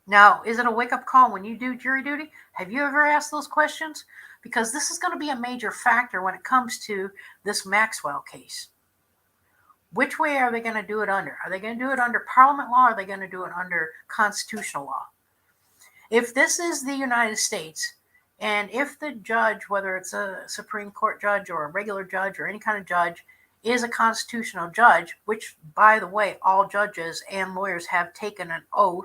Now, is it a wake-up call when you do jury duty? Have you ever asked those questions? Because this is going to be a major factor when it comes to this Maxwell case. Which way are they going to do it under? Are they going to do it under Parliament law, or are they going to do it under constitutional law? If this is the United States, and if the judge, whether it's a Supreme Court judge or a regular judge or any kind of judge, is a constitutional judge, which, by the way, all judges and lawyers have taken an oath,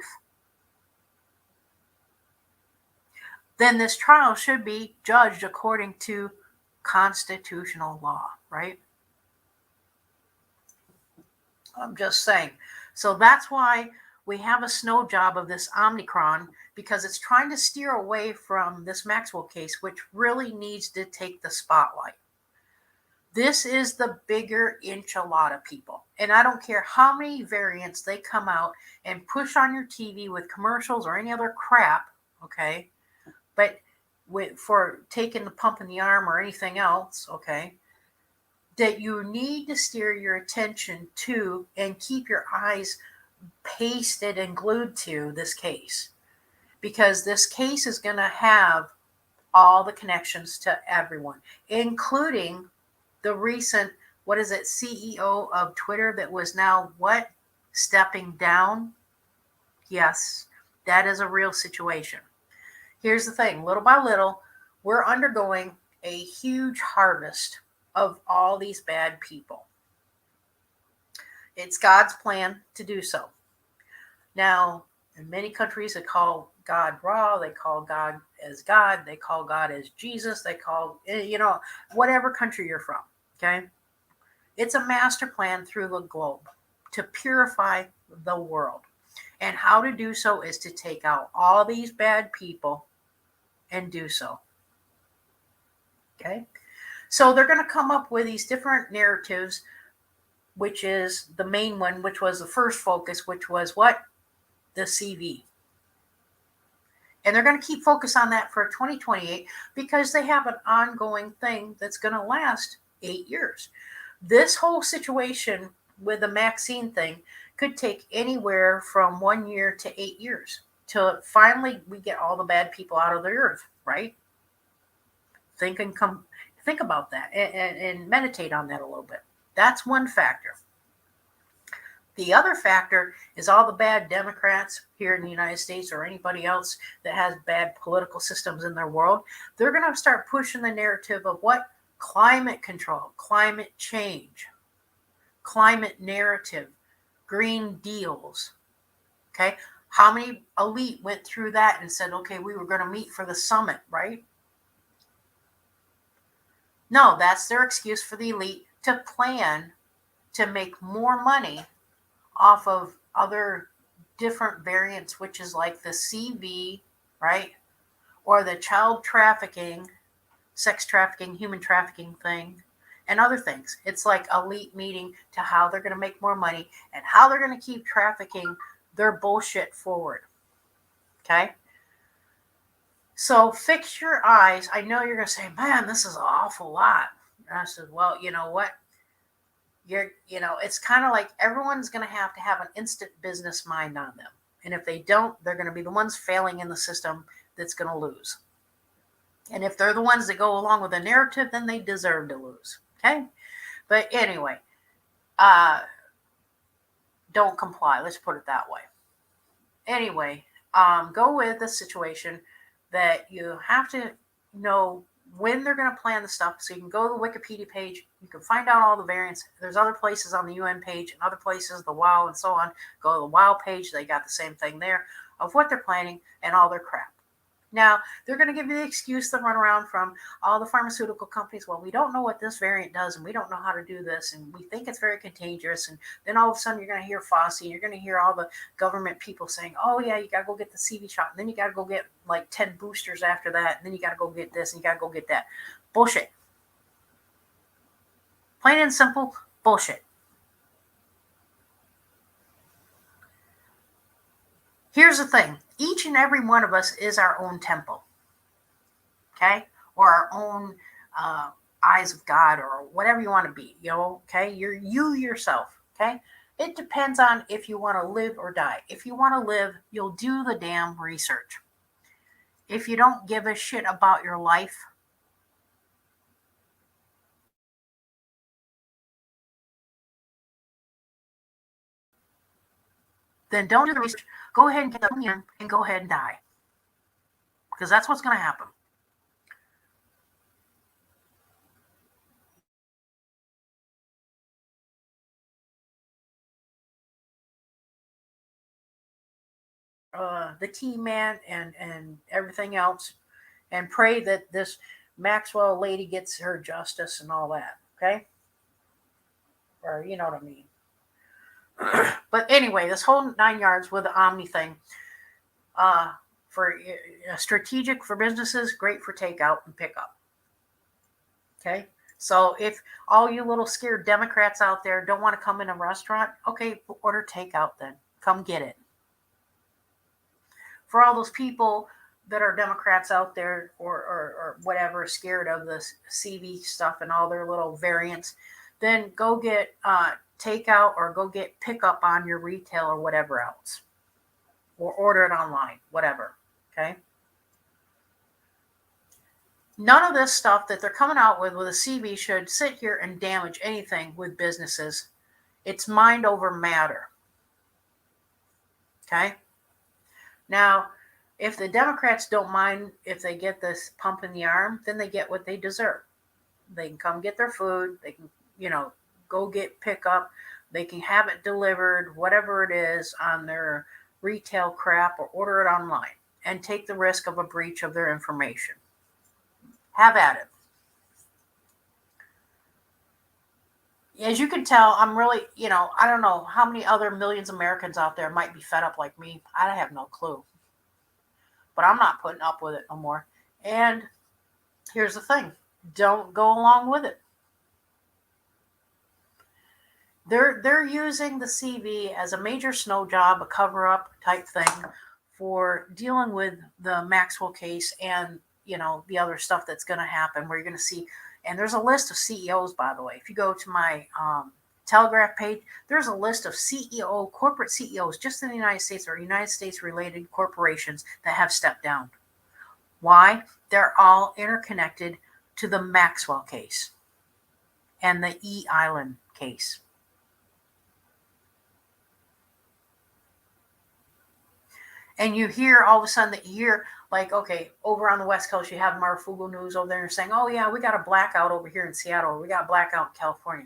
then this trial should be judged according to constitutional law, right? I'm just saying. So that's why we have a snow job of this OMNICRON, because it's trying to steer away from this Maxwell case, which really needs to take the spotlight. This is the bigger enchilada, people. And I don't care how many variants they come out and push on your TV with commercials or any other crap, okay? But for taking the pump in the arm or anything else, okay, that you need to steer your attention to and keep your eyes pasted and glued to this case. Because this case is going to have all the connections to everyone, including the recent what is it, CEO of Twitter that was now what? Stepping down? Yes, that is a real situation. Here's the thing, little by little, we're undergoing a huge harvest of all these bad people. It's God's plan to do so. Now, in many countries, they call God Ra, they call God as God, they call God as Jesus, they call, whatever country you're from, okay? It's a master plan through the globe to purify the world. And how to do so is to take out all these bad people and do so. Okay? So they're going to come up with these different narratives, which is the main one, which was the first focus, which was what? The CV. And they're going to keep focus on that for 2028 because they have an ongoing thing that's going to last 8 years. This whole situation with the vaccine thing could take anywhere from 1 year to 8 years till finally we get all the bad people out of the earth, right? Think about that and meditate on that a little bit. That's one factor. The other factor is all the bad Democrats here in the United States or anybody else that has bad political systems in their world. They're going to start pushing the narrative of what? Climate control, climate change, climate narrative, green deals. Okay. How many elite went through that and said, okay, we were going to meet for the summit, right? No, that's their excuse for the elite to plan to make more money off of other different variants, which is like the CV, right? Or the child trafficking, sex trafficking, human trafficking thing, and other things. It's like elite meeting to how they're going to make more money and how they're going to keep trafficking their bullshit forward. Okay? So fix your eyes. I know you're going to say, man, this is an awful lot. And I said, well, you know what? It's kind of like everyone's going to have an instant business mind on them. And if they don't, they're going to be the ones failing in the system that's going to lose. And if they're the ones that go along with the narrative, then they deserve to lose. Okay? But anyway, don't comply. Let's put it that way. Anyway, go with the situation that you have to know when they're going to plan the stuff. So you can go to the Wikipedia page. You can find out all the variants. There's other places on the UN page and other places, the WOW and so on. Go to the WOW page. They got the same thing there of what they're planning and all their crap. Now, they're going to give you the excuse to run around from all the pharmaceutical companies. Well, we don't know what this variant does, and we don't know how to do this, and we think it's very contagious. And then all of a sudden, you're going to hear Fauci, and you're going to hear all the government people saying, oh, yeah, you got to go get the CV shot, and then you got to go get like 10 boosters after that, and then you got to go get this, and you got to go get that. Bullshit. Plain and simple, bullshit. Here's the thing. Each and every one of us is our own temple, okay? Or our own eyes of God or whatever you want to be, okay? You're you yourself, okay? It depends on if you want to live or die. If you want to live, you'll do the damn research. If you don't give a shit about your life, then don't do the research. Go ahead and get them in and go ahead and die. Because that's what's going to happen. The team man and everything else, and pray that this Maxwell lady gets her justice and all that, okay? Or you know what I mean. But anyway, this whole 9 yards with the Omni thing, for strategic for businesses, great for takeout and pickup. Okay, so if all you little scared Democrats out there don't want to come in a restaurant, okay, order takeout then. Come get it. For all those people that are Democrats out there or whatever, scared of the CV stuff and all their little variants, then go get takeout or go get pickup on your retail or whatever else. Or order it online, whatever. Okay? None of this stuff that they're coming out with a CV should sit here and damage anything with businesses. It's mind over matter. Okay? Now, if the Democrats don't mind if they get this pump in the arm, then they get what they deserve. They can come get their food. They can, go get pickup. They can have it delivered, whatever it is, on their retail crap, or order it online and take the risk of a breach of their information. Have at it. As you can tell, I'm really, I don't know how many other millions of Americans out there might be fed up like me. I have no clue. But I'm not putting up with it no more. And here's the thing. Don't go along with it. They're using the CV as a major snow job, a cover-up type thing for dealing with the Maxwell case and, the other stuff that's going to happen, where you're going to see, and there's a list of CEOs, by the way. If you go to my Telegraph page, there's a list of corporate CEOs just in the United States or United States-related corporations that have stepped down. Why? They're all interconnected to the Maxwell case and the E Island case. And you hear all of a sudden like, okay, over on the West Coast, you have Marfugo News over there saying, oh yeah, we got a blackout over here in Seattle, or we got a blackout in California.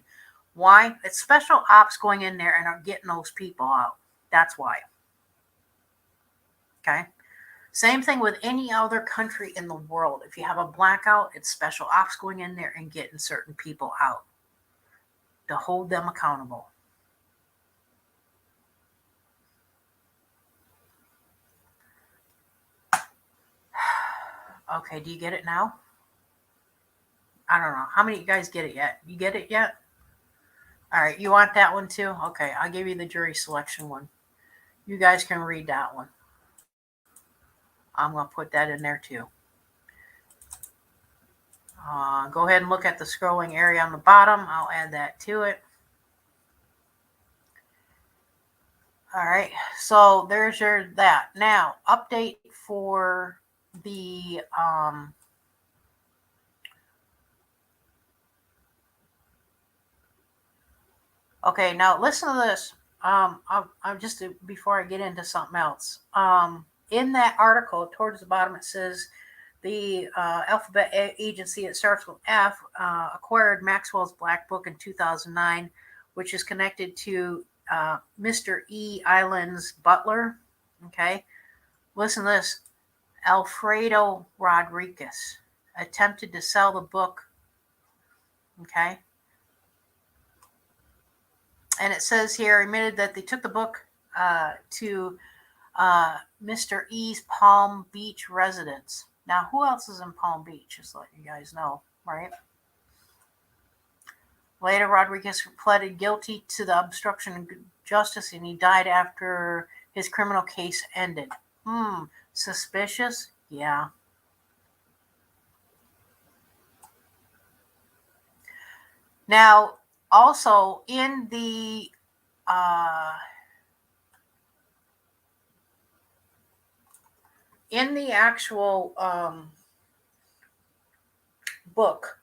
Why? It's special ops going in there and are getting those people out. That's why. Okay? Same thing with any other country in the world. If you have a blackout, it's special ops going in there and getting certain people out to hold them accountable. Okay, do you get it now? I don't know. How many of you guys get it yet? You get it yet? All right, you want that one too? Okay, I'll give you the jury selection one. You guys can read that one. I'm going to put that in there too. Go ahead and look at the scrolling area on the bottom. I'll add that to it. All right, so there's that. Now, update for the okay, now listen to this. I'm just before I get into something else. In that article, towards the bottom, it says the alphabet agency that starts with F acquired Maxwell's Black Book in 2009, which is connected to Mr. E. Island's butler. Okay, listen to this. Alfredo Rodriguez attempted to sell the book. Okay. And it says here, admitted that they took the book to Mr. E's Palm Beach residence. Now, who else is in Palm Beach? Just let you guys know, right? Later, Rodriguez pleaded guilty to the obstruction of justice, and he died after his criminal case ended. Suspicious? Yeah. Now, also in the actual book,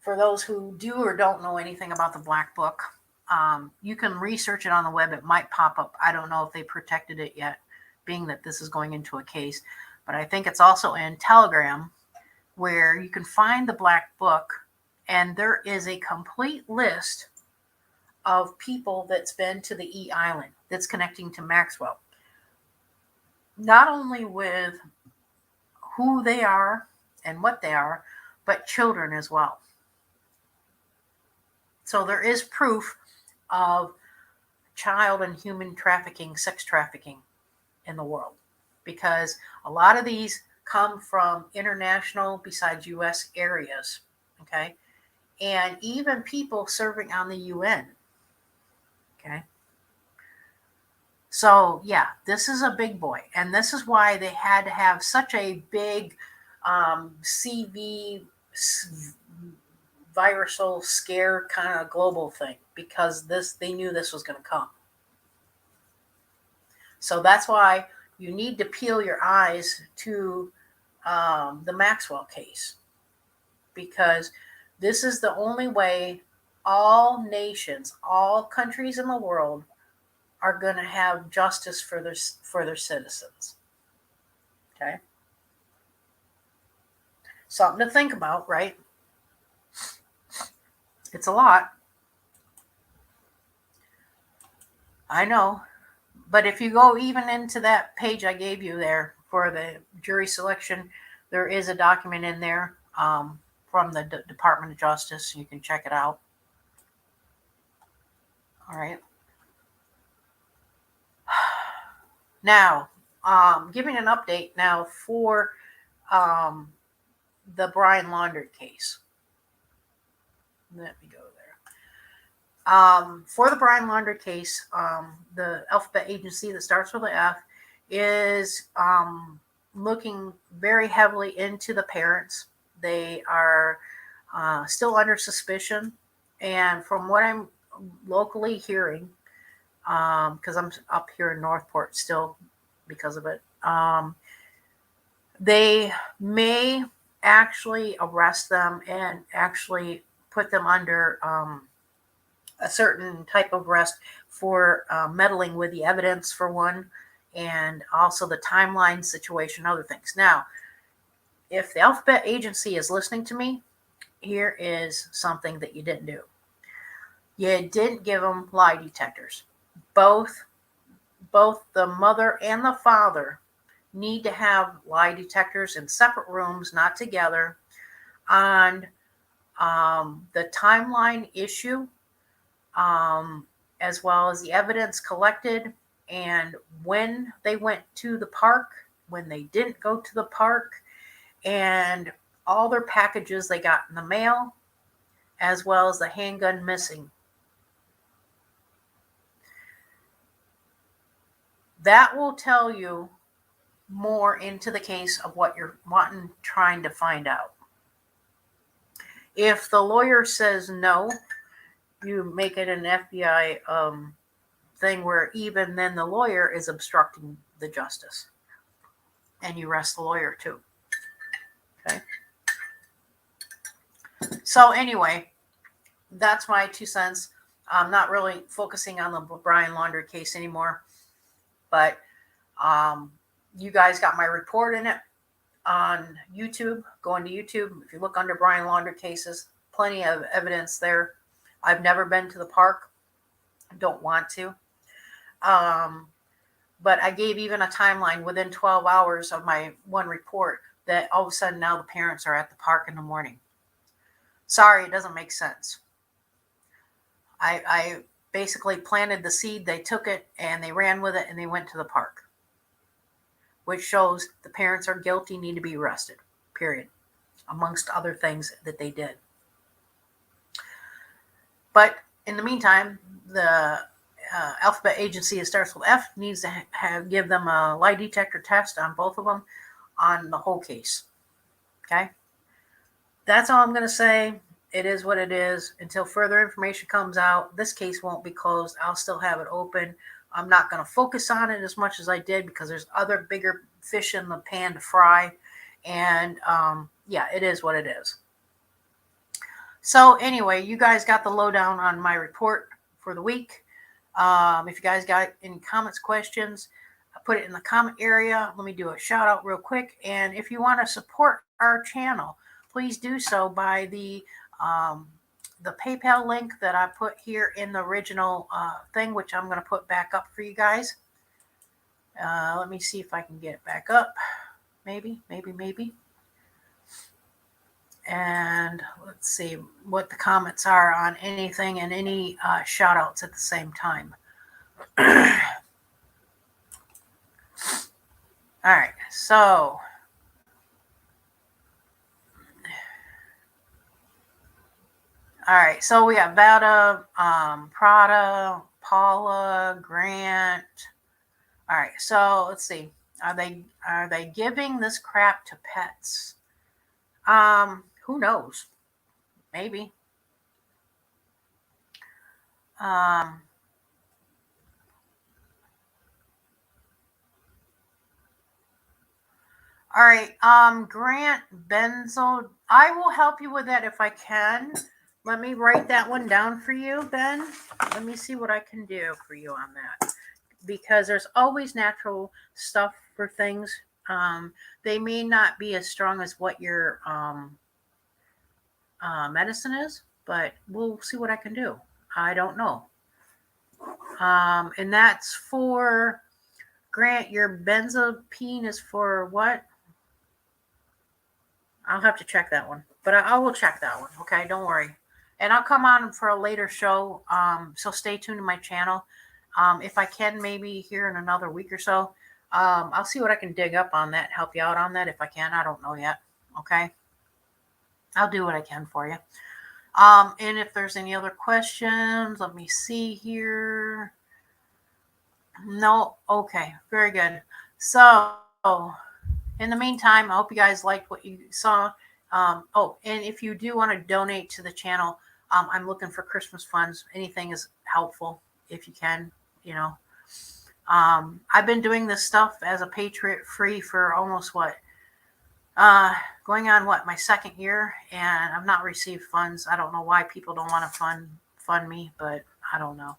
for those who do or don't know anything about the Black Book, you can research it on the web. It might pop up. I don't know if they protected it yet, being that this is going into a case. But I think it's also in Telegram, where you can find the Black Book, and there is a complete list of people that's been to the E Island that's connecting to Maxwell. Not only with who they are and what they are, but children as well. So there is proof of child and human trafficking, sex trafficking in the world, because a lot of these come from international, besides U.S. areas, okay? And even people serving on the UN, okay? So, yeah, this is a big boy. And this is why they had to have such a big CV viral scare kind of global thing, because they knew this was going to come. So that's why you need to peel your eyes to the Maxwell case, because this is the only way all nations, all countries in the world are going to have justice for their citizens. Okay? Something to think about, right? It's a lot. I know. But if you go even into that page I gave you there for the jury selection, there is a document in there from the Department of Justice. You can check it out. All right. Now, giving an update now for the Brian Laundrie case. Let me go there. For the Brian Laundrie case, the alphabet agency that starts with an F is looking very heavily into the parents. They are still under suspicion. And from what I'm locally hearing, because I'm up here in Northport still because of it, they may actually arrest them and actually put them under a certain type of arrest for meddling with the evidence, for one, and also the timeline situation, other things. Now, if the alphabet agency is listening to me, here is something that you didn't do. You didn't give them lie detectors. Both the mother and the father need to have lie detectors in separate rooms, not together, on the timeline issue, as well as the evidence collected, and when they went to the park, when they didn't go to the park, and all their packages they got in the mail, as well as the handgun missing. That will tell you more into the case of what you're trying to find out. If the lawyer says no, you make it an FBI thing where even then the lawyer is obstructing the justice, and you arrest the lawyer too. Okay. So anyway, that's my 2 cents. I'm not really focusing on the Brian Laundrie case anymore, but you guys got my report in it on YouTube. Go into YouTube. If you look under Brian Laundrie cases, plenty of evidence there. I've never been to the park. Don't want to. But I gave even a timeline within 12 hours of my one report that all of a sudden now the parents are at the park in the morning. Sorry, it doesn't make sense. I basically planted the seed. They took it and they ran with it and they went to the park, which shows the parents are guilty, need to be arrested, period, amongst other things that they did. But in the meantime, the alphabet agency that starts with F needs to give them a lie detector test on both of them on the whole case. Okay? That's all I'm going to say. It is what it is. Until further information comes out, this case won't be closed. I'll still have it open. I'm not going to focus on it as much as I did because there's other bigger fish in the pan to fry. And yeah, it is what it is. So anyway, you guys got the lowdown on my report for the week. If you guys got any comments, questions, put it in the comment area. Let me do a shout out real quick. And if you want to support our channel, please do so by the PayPal link that I put here in the original thing, which I'm going to put back up for you guys. Let me see if I can get it back up. Maybe. And let's see what the comments are on anything and any shout outs at the same time. All right, so we got Vada, Prada, Paula, Grant. All right, so let's see. Are they giving this crap to pets? Who knows? Maybe. All All right. Grant Benzo. I will help you with that if I can. Let me write that one down for you, Ben. Let me see what I can do for you on that. Because there's always natural stuff for things. They may not be as strong as what your medicine is, but we'll see what I can do. I don't know. And that's for Grant. Your benzopene is for what? I'll have to check that one, but I will check that one. Okay, don't worry. And I'll come on for a later show. So stay tuned to my channel. If I can, maybe here in another week or so, I'll see what I can dig up on that, help you out on that. If I can, I don't know yet. Okay, I'll do what I can for you. And if there's any other questions, let me see here. No, okay, very good. So, in the meantime, I hope you guys liked what you saw. Oh, and if you do want to donate to the channel, I'm looking for Christmas funds. Anything is helpful if you can, you know. I've been doing this stuff as a Patriot free for almost going on my second year, and I've not received funds. I don't know why people don't want to fund me, but I don't know.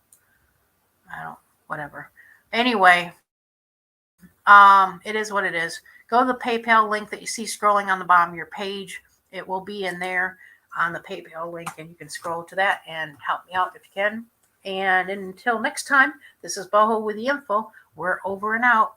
Whatever. Anyway, it is what it is. Go to the PayPal link that you see scrolling on the bottom of your page. It will be in there on the PayPal link, and you can scroll to that and help me out if you can. And until next time, this is Boho with the info. We're over and out.